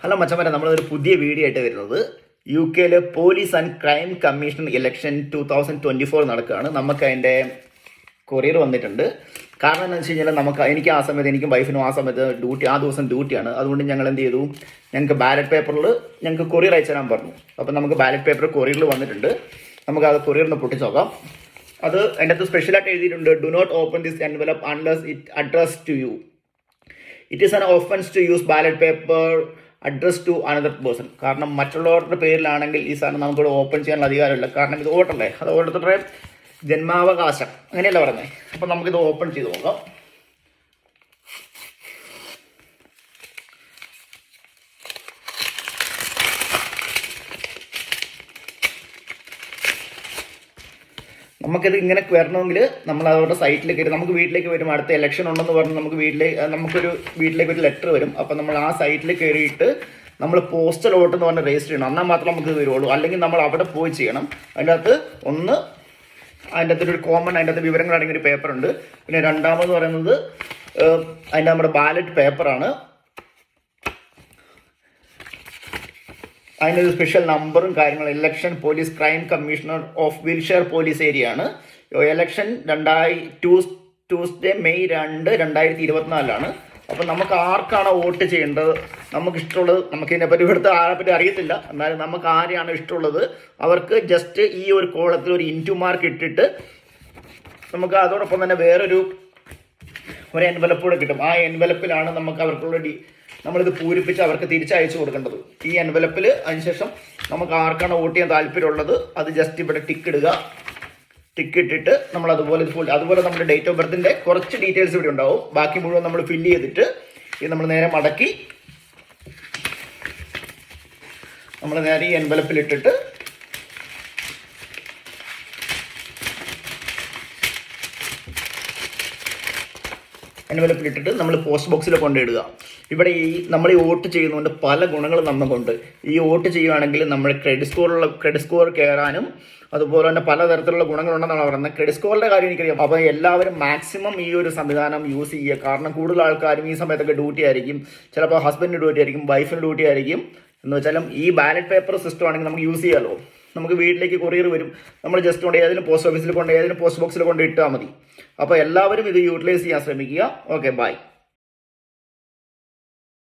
Hello മച്ചന്മാരെ, നമ്മളൊരു പുതിയ വീഡിയോ ആയിട്ട് വരുന്നത് യു കെയിലെ police and crime commission election 2024 നടക്കുകയാണ്. നമുക്ക് അതിൻ്റെ കൊറിയർ വന്നിട്ടുണ്ട്. കാരണം എന്താണെന്ന് വെച്ച് കഴിഞ്ഞാൽ എനിക്കും വൈഫിനും ആ സമയത്ത് ആ ദിവസം ഡ്യൂട്ടിയാണ്. അതുകൊണ്ട് ഞങ്ങൾ എന്ത് ചെയ്തു, ഞങ്ങൾക്ക് ബാലറ്റ് പേപ്പറിൽ ഞങ്ങൾക്ക് കൊറിയർ അയച്ചു തരാൻ പറഞ്ഞു. അപ്പം നമുക്ക് ബാലറ്റ് പേപ്പർ കൊറിയറിൽ വന്നിട്ടുണ്ട്. നമുക്ക് അത് കൊറിയറിന് പൊട്ടിച്ച് നോക്കാം. അത് അതിൻ്റെ അകത്ത് സ്പെഷ്യലായിട്ട് എഴുതിയിട്ടുണ്ട്, do not open this envelope unless it address to you. It is an offence to use ballot paper address to another person. കാരണം മറ്റുള്ളവരുടെ പേരിലാണെങ്കിൽ ഈ സാധനം നമുക്കിവിടെ ഓപ്പൺ ചെയ്യാനുള്ള അധികാരമില്ല. കാരണം ഇത് വോട്ടല്ലേ, അത് ഓരോരുത്തരുടെ ജന്മാവകാശം, അങ്ങനെയല്ല പറഞ്ഞത്. അപ്പം നമുക്കിത് ഓപ്പൺ ചെയ്ത് നോക്കാം. നമുക്കിത് ഇങ്ങനെ വരണമെങ്കിൽ നമ്മൾ അവരുടെ സൈറ്റിലേക്ക് കയറി, നമുക്ക് വീട്ടിലേക്ക് വരും. അടുത്ത ഇലക്ഷൻ ഉണ്ടെന്ന് പറഞ്ഞ് നമുക്കൊരു വീട്ടിലേക്ക് ഒരു ലെറ്റർ വരും. അപ്പം നമ്മൾ ആ സൈറ്റിൽ കയറിയിട്ട് നമ്മൾ പോസ്റ്റൽ വോട്ട് എന്ന് പറഞ്ഞ് രജിസ്റ്റർ ചെയ്യണം. എന്നാൽ മാത്രം നമുക്ക് വരുള്ളൂ. അല്ലെങ്കിൽ നമ്മൾ അവിടെ പോയി ചെയ്യണം. അതിൻ്റെ അകത്ത് അതിൻ്റെ അകത്തൊരു കോമൺ, അതിൻ്റെ അകത്ത് വിവരങ്ങളാണെങ്കിൽ ഒരു പേപ്പറുണ്ട്. പിന്നെ രണ്ടാമത് പറയുന്നത് അതിൻ്റെ നമ്മുടെ ബാലറ്റ് പേപ്പറാണ്. അതിനൊരു സ്പെഷ്യൽ നമ്പറും കാര്യങ്ങളും. Election police crime commissioner of Wilshere police area ആണ്. ഇലക്ഷൻ ട്യൂസ്ഡേ മെയ് 2, 2024 അപ്പം നമുക്ക് ആർക്കാണ് വോട്ട് ചെയ്യേണ്ടത്, നമുക്കിഷ്ടമുള്ളത്, നമുക്കിതിനെപ്പറ്റി ഇവിടുത്തെ ആരെപ്പറ്റി അറിയത്തില്ല, എന്നാലും നമുക്ക് ആരെയാണ് ഇഷ്ടമുള്ളത് അവർക്ക് ജസ്റ്റ് ഈ ഒരു കോളത്തിൽ ഒരു ഇൻറ്റു മാർക്ക് ഇട്ടിട്ട് നമുക്ക് അതോടൊപ്പം തന്നെ വേറൊരു എൻവലപ്പ് കൂടെ കിട്ടും. ആ എൻവലപ്പിലാണ് നമുക്ക് അവർക്കുള്ള നമ്മളിത് പൂരിപ്പിച്ച് അവർക്ക് തിരിച്ചയച്ചു കൊടുക്കേണ്ടത്. ഈ എൻവലപ്പിൽ അതിനുശേഷം നമുക്ക് ആർക്കാണ് വോട്ട് ചെയ്യാൻ താല്പര്യമുള്ളത് അത് ജസ്റ്റ് ഇവിടെ ടിക്ക് ഇടുക. ടിക്ക് ഇട്ടിട്ട് നമ്മൾ അതുപോലെ നമ്മുടെ ഡേറ്റ് ഓഫ് ബർത്തിൻ്റെ കുറച്ച് ഡീറ്റെയിൽസ് ഇവിടെ ഉണ്ടാവും. ബാക്കി മുഴുവൻ നമ്മൾ ഫില്ല് ചെയ്തിട്ട് ഇത് നമ്മൾ നേരെ മടക്കി നമ്മൾ നേരെ ഈ എൻവലപ്പിലിട്ടിട്ട് നമ്മൾ പോസ്റ്റ് ബോക്സിൽ കൊണ്ടിടുക. ഇവിടെ നമ്മൾ ഈ വോട്ട് ചെയ്യുന്നതുകൊണ്ട് പല ഗുണങ്ങളും നമുക്കുണ്ട്. ഈ വോട്ട് ചെയ്യുകയാണെങ്കിൽ നമ്മൾ ക്രെഡിറ്റ് സ്കോർ കയറാനും അതുപോലെ തന്നെ പലതരത്തിലുള്ള ഗുണങ്ങളുണ്ടെന്നാണ് പറയുന്നത്. ക്രെഡിറ്റ് സ്കോറിൻ്റെ കാര്യം എനിക്കറിയാം. അപ്പോൾ എല്ലാവരും മാക്സിമം ഈ ഒരു സംവിധാനം യൂസ് ചെയ്യുക. കാരണം കൂടുതൽ ആൾക്കാരും ഈ സമയത്തൊക്കെ ഡ്യൂട്ടി ആയിരിക്കും. ചിലപ്പോൾ ഹസ്ബൻഡിന് ഡ്യൂട്ടി ആയിരിക്കും, വൈഫിന് ഡ്യൂട്ടി ആയിരിക്കും. എന്ന് വെച്ചാലും ഈ ബാലറ്റ് പേപ്പർ സിസ്റ്റം ആണെങ്കിൽ നമുക്ക് യൂസ് ചെയ്യാമല്ലോ. നമുക്ക് വീട്ടിലേക്ക് കൊറിയർ വരും. നമ്മൾ ജസ്റ്റ് കൊണ്ട് ഏതെങ്കിലും പോസ്റ്റ് ഓഫീസിൽ പോസ്റ്റ് ബോക്സിൽ കൊണ്ട് ഇട്ടാൽ മതി. അപ്പോൾ എല്ലാവരും ഇത് യൂട്ടിലൈസ് ചെയ്യാൻ ശ്രമിക്കുക. Okay, by.